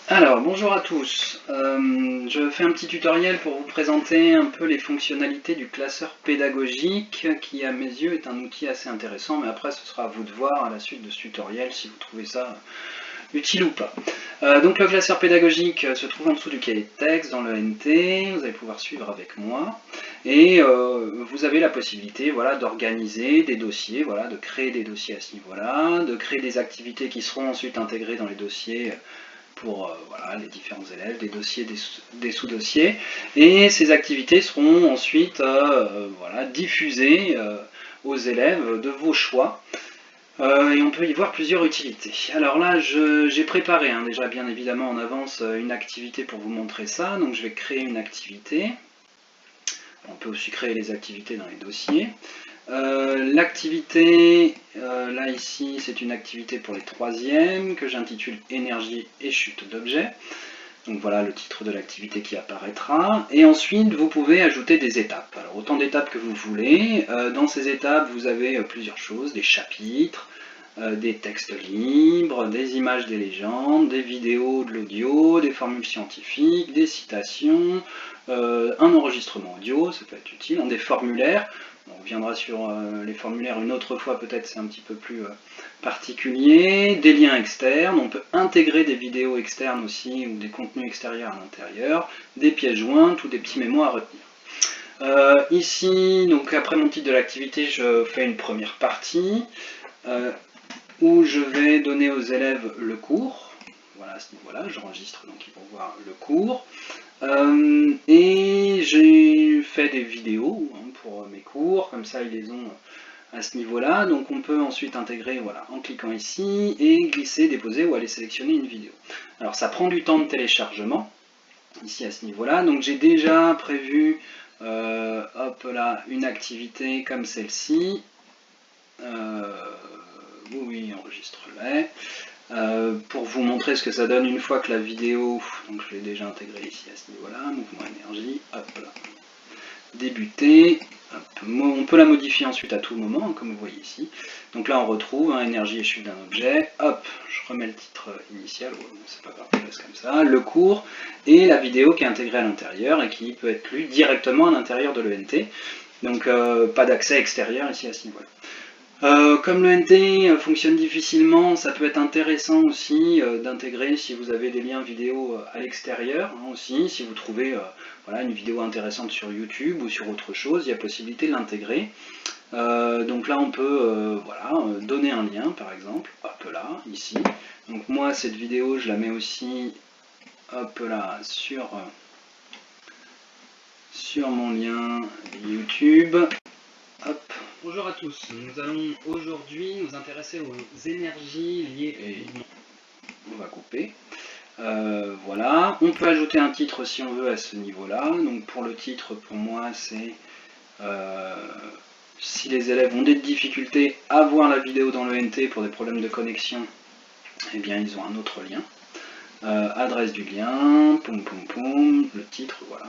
Alors, bonjour à tous. Je fais un petit tutoriel pour vous présenter un peu les fonctionnalités du classeur pédagogique qui, à mes yeux, est un outil assez intéressant, mais après, ce sera à vous de voir à la suite de ce tutoriel si vous trouvez ça utile ou pas. Donc, le classeur pédagogique se trouve en dessous du cahier de texte dans le NT, vous allez pouvoir suivre avec moi, et vous avez la possibilité d'organiser des dossiers, de créer des dossiers à ce niveau-là, de créer des activités qui seront ensuite intégrées dans les dossiers pour les différents élèves, des dossiers, des sous-dossiers, et ces activités seront ensuite diffusées aux élèves de vos choix, et on peut y voir plusieurs utilités. Alors là, j'ai préparé déjà bien évidemment en avance une activité pour vous montrer ça, donc je vais créer une activité. On peut aussi créer les activités dans les dossiers. L'activité, là ici, c'est une activité pour les troisièmes que j'intitule énergie et chute d'objets. Donc voilà le titre de l'activité qui apparaîtra. Et ensuite, vous pouvez ajouter des étapes. Alors autant d'étapes que vous voulez. Dans ces étapes, vous avez plusieurs choses, des chapitres, des textes libres, des images des légendes, des vidéos, de l'audio, des formules scientifiques, des citations, un enregistrement audio, ça peut être utile, des formulaires. On reviendra sur les formulaires une autre fois, peut-être c'est un petit peu plus particulier, des liens externes, on peut intégrer des vidéos externes aussi ou des contenus extérieurs à l'intérieur, des pièces jointes ou des petits mémos à retenir. Ici, donc après mon titre de l'activité, je fais une première partie où je vais donner aux élèves le cours. Voilà, à ce niveau-là, j'enregistre, donc ils vont voir le cours. Et j'ai fait des vidéos pour mes cours, comme ça ils les ont à ce niveau-là. Donc on peut ensuite intégrer en cliquant ici et glisser, déposer ou aller sélectionner une vidéo. Alors ça prend du temps de téléchargement, ici à ce niveau-là. Donc j'ai déjà prévu une activité comme celle-ci. Oui, enregistre-les. Pour vous montrer ce que ça donne une fois que la vidéo, donc je l'ai déjà intégrée ici à ce niveau-là, mouvement énergie, hop là, débuter, hop, on peut la modifier ensuite à tout moment, comme vous voyez ici. Donc là on retrouve énergie et chute d'un objet, hop, je remets le titre initial, c'est pas grave, je laisse comme ça, le cours, et la vidéo qui est intégrée à l'intérieur et qui peut être lue directement à l'intérieur de l'ENT. Donc pas d'accès extérieur ici à ce niveau-là. Comme le NT fonctionne difficilement, ça peut être intéressant aussi d'intégrer si vous avez des liens vidéo à l'extérieur aussi, si vous trouvez une vidéo intéressante sur YouTube ou sur autre chose, il y a possibilité de l'intégrer. Donc là on peut donner un lien par exemple, hop là, ici. Donc moi cette vidéo je la mets aussi hop là sur mon lien YouTube. Hop. Bonjour à tous, nous allons aujourd'hui nous intéresser aux énergies liées au mouvement. On va couper. Voilà, on peut ajouter un titre si on veut à ce niveau-là. Donc pour le titre, pour moi, c'est si les élèves ont des difficultés à voir la vidéo dans le NT pour des problèmes de connexion, eh bien ils ont un autre lien. Adresse du lien, poum poum poum, le titre, voilà.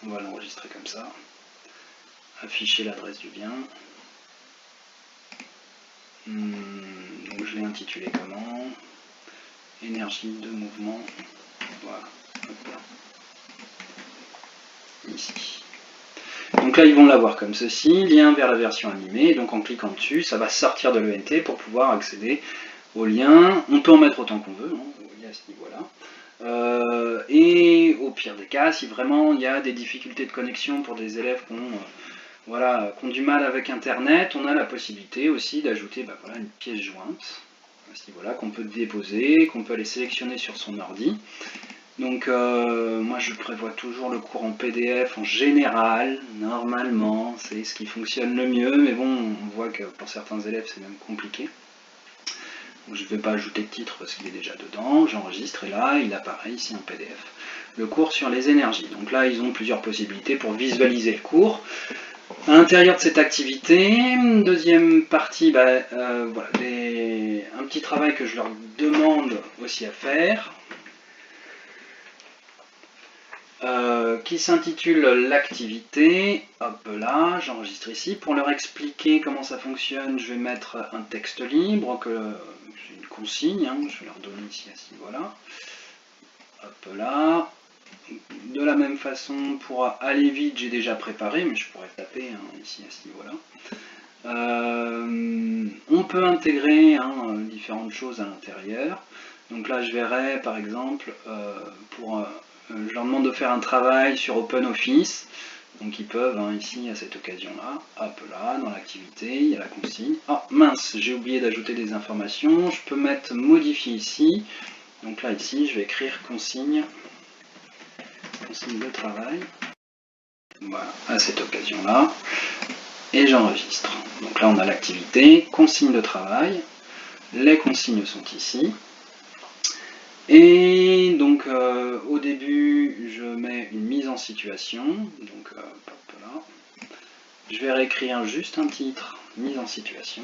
On va l'enregistrer comme ça. Afficher l'adresse du lien. Donc je l'ai intitulé comment? Énergie de mouvement. Voilà. Hop là. Ici. Donc là ils vont l'avoir comme ceci, lien vers la version animée, donc en cliquant dessus, ça va sortir de l'ENT pour pouvoir accéder au lien. On peut en mettre autant qu'on veut, vous voyez à ce niveau-là. Et au pire des cas, si vraiment il y a des difficultés de connexion pour des élèves qui ont du mal avec internet, on a la possibilité aussi d'ajouter une pièce jointe à ce niveau-là qu'on peut déposer, qu'on peut aller sélectionner sur son ordi. Donc moi je prévois toujours le cours en PDF en général, normalement, c'est ce qui fonctionne le mieux, mais bon, on voit que pour certains élèves c'est même compliqué. Donc je ne vais pas ajouter de titre parce qu'il est déjà dedans, j'enregistre et là il apparaît ici en PDF. Le cours sur les énergies, donc là ils ont plusieurs possibilités pour visualiser le cours. À l'intérieur de cette activité, deuxième partie, un petit travail que je leur demande aussi à faire, qui s'intitule l'activité. Hop là, j'enregistre ici. Pour leur expliquer comment ça fonctionne, je vais mettre un texte libre, c'est une consigne, je vais leur donner ici à ce niveau-là. hop là. De la même façon, pour aller vite, j'ai déjà préparé, mais je pourrais taper ici à ce niveau-là. On peut intégrer différentes choses à l'intérieur. Donc là, je verrai par exemple, je leur demande de faire un travail sur OpenOffice. Donc ils peuvent, ici à cette occasion-là, hop là, dans l'activité, il y a la consigne. Ah mince, j'ai oublié d'ajouter des informations. Je peux mettre modifier ici. Donc là, ici, je vais écrire consigne de travail. Voilà, à cette occasion-là. Et j'enregistre. Donc là, on a l'activité, consigne de travail. Les consignes sont ici. Et donc, au début, je mets une mise en situation. Donc, hop là. Je vais réécrire juste un titre, mise en situation.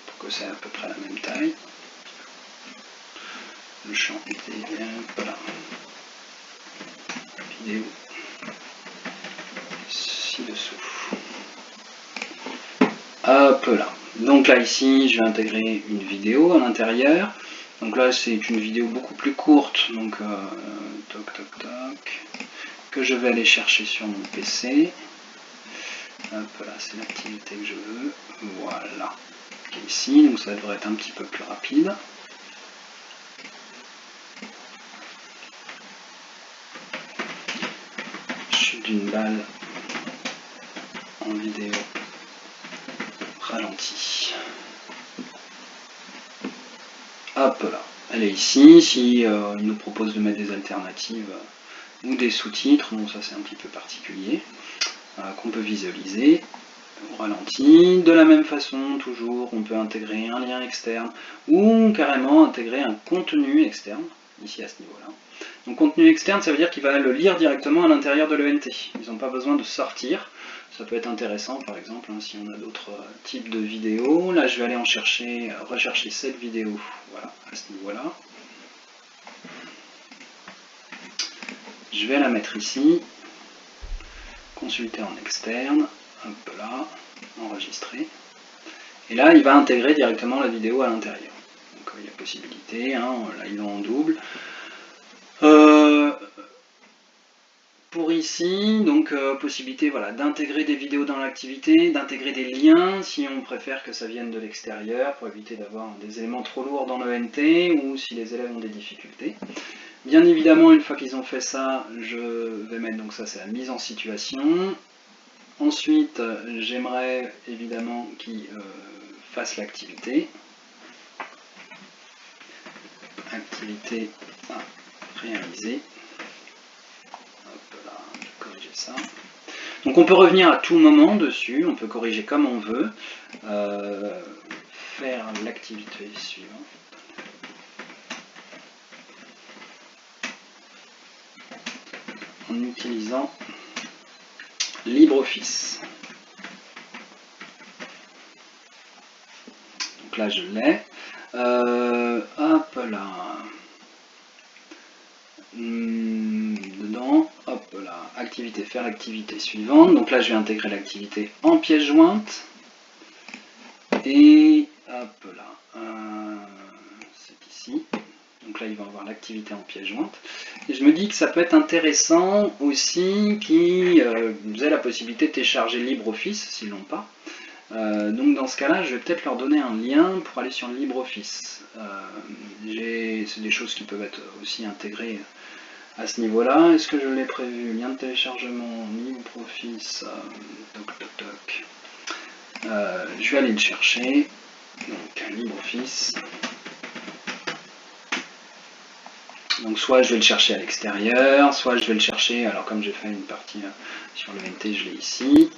Pour que c'est à peu près la même taille. Le champ était voilà. Vidéo ci-dessous. Hop là. Donc là ici je vais intégrer une vidéo à l'intérieur. Donc là c'est une vidéo beaucoup plus courte, donc toc toc toc, que je vais aller chercher sur mon PC. Hop là, c'est l'activité que je veux. Voilà. Ici, donc ça devrait être un petit peu plus rapide. Chute d'une balle en vidéo ralenti. Hop là, elle est ici. Si il nous propose de mettre des alternatives ou des sous-titres, bon ça c'est un petit peu particulier, qu'on peut visualiser au ralenti. De la même façon, toujours, on peut intégrer un lien externe ou carrément intégrer un contenu externe, ici à ce niveau-là. Donc contenu externe, ça veut dire qu'il va le lire directement à l'intérieur de l'ENT. Ils n'ont pas besoin de sortir. Ça peut être intéressant, par exemple, si on a d'autres types de vidéos. Là, je vais aller rechercher cette vidéo, voilà, à ce niveau-là. Je vais la mettre ici. Consulter en externe. Hop là, enregistrer. Et là, il va intégrer directement la vidéo à l'intérieur. Donc il y a possibilité, là ils l'ont en double. Pour ici, donc possibilité voilà, d'intégrer des vidéos dans l'activité, d'intégrer des liens si on préfère que ça vienne de l'extérieur pour éviter d'avoir des éléments trop lourds dans l'ENT ou si les élèves ont des difficultés. Bien évidemment, une fois qu'ils ont fait ça, je vais mettre, donc ça c'est la mise en situation. Ensuite, j'aimerais évidemment qu'ils fassent l'activité. Activité à réaliser. Hop là, je vais corriger ça. Donc on peut revenir à tout moment dessus, on peut corriger comme on veut. Faire l'activité suivante. En utilisant LibreOffice. Donc là je l'ai. Hop là. Dedans, hop là, activité, faire l'activité suivante. Donc là je vais intégrer l'activité en pièce jointe. Et hop là, c'est ici. Donc là, ils vont avoir l'activité en pièce jointe. Et je me dis que ça peut être intéressant aussi qu'ils aient la possibilité de télécharger LibreOffice, s'ils ne l'ont pas. Donc dans ce cas-là, je vais peut-être leur donner un lien pour aller sur LibreOffice. C'est des choses qui peuvent être aussi intégrées à ce niveau-là. Est-ce que je l'ai prévu? Lien de téléchargement, LibreOffice, toc toc toc. Je vais aller le chercher. Donc LibreOffice. Donc soit je vais le chercher à l'extérieur, soit je vais le chercher, alors comme j'ai fait une partie sur l'ENT, je l'ai ici.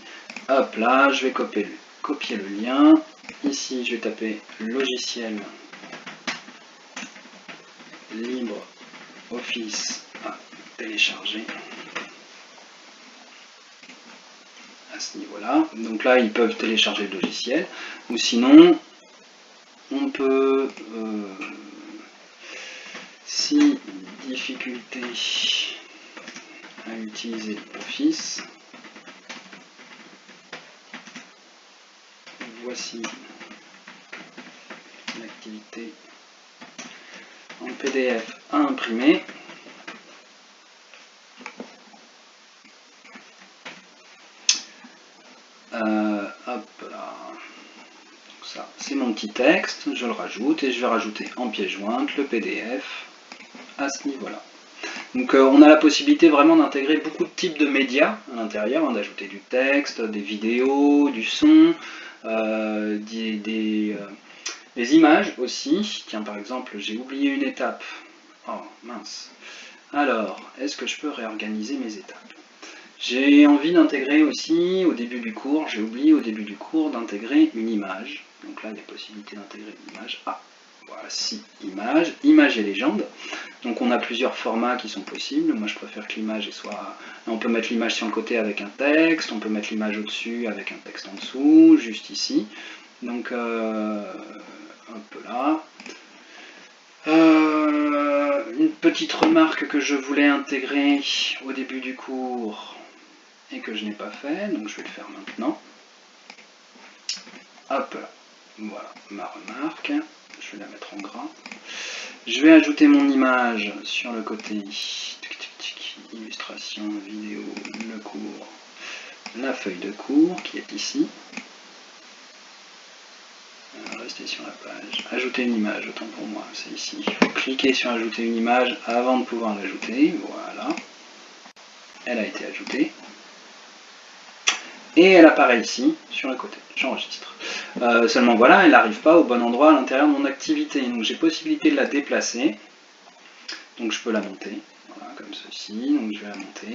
Hop là, je vais copier le lien. Ici, je vais taper logiciel LibreOffice à télécharger. À ce niveau-là. Donc là, ils peuvent télécharger le logiciel. Ou sinon, on peut... si difficulté à utiliser Office, voici l'activité en PDF à imprimer. Hop là. Donc ça, c'est mon petit texte, je le rajoute et je vais rajouter en pièce jointe le PDF à ce niveau-là. Donc on a la possibilité vraiment d'intégrer beaucoup de types de médias à l'intérieur, d'ajouter du texte, des vidéos, du son, des images aussi. Tiens, par exemple, j'ai oublié une étape. Oh mince. Alors, est-ce que je peux réorganiser mes étapes? J'ai envie d'intégrer aussi, au début du cours, j'ai oublié au début du cours d'intégrer une image. Donc là, il y a possibilité d'intégrer une image. Ah, voici image, image et légende. Donc on a plusieurs formats qui sont possibles. Moi, je préfère que l'image soit... On peut mettre l'image sur le côté avec un texte, on peut mettre l'image au-dessus avec un texte en dessous, juste ici. Donc, un peu là. Une petite remarque que je voulais intégrer au début du cours et que je n'ai pas fait, donc je vais le faire maintenant. Hop là, voilà ma remarque, je vais la mettre en gras. Je vais ajouter mon image sur le côté, illustration, vidéo, le cours, la feuille de cours qui est ici. Rester sur la page, ajouter une image, autant pour moi, c'est ici. Il faut cliquer sur ajouter une image avant de pouvoir l'ajouter, voilà. Elle a été ajoutée. Et elle apparaît ici, sur le côté. J'enregistre. Seulement voilà, elle n'arrive pas au bon endroit à l'intérieur de mon activité. Donc j'ai possibilité de la déplacer. Donc je peux la monter. Voilà, comme ceci. Donc je vais la monter.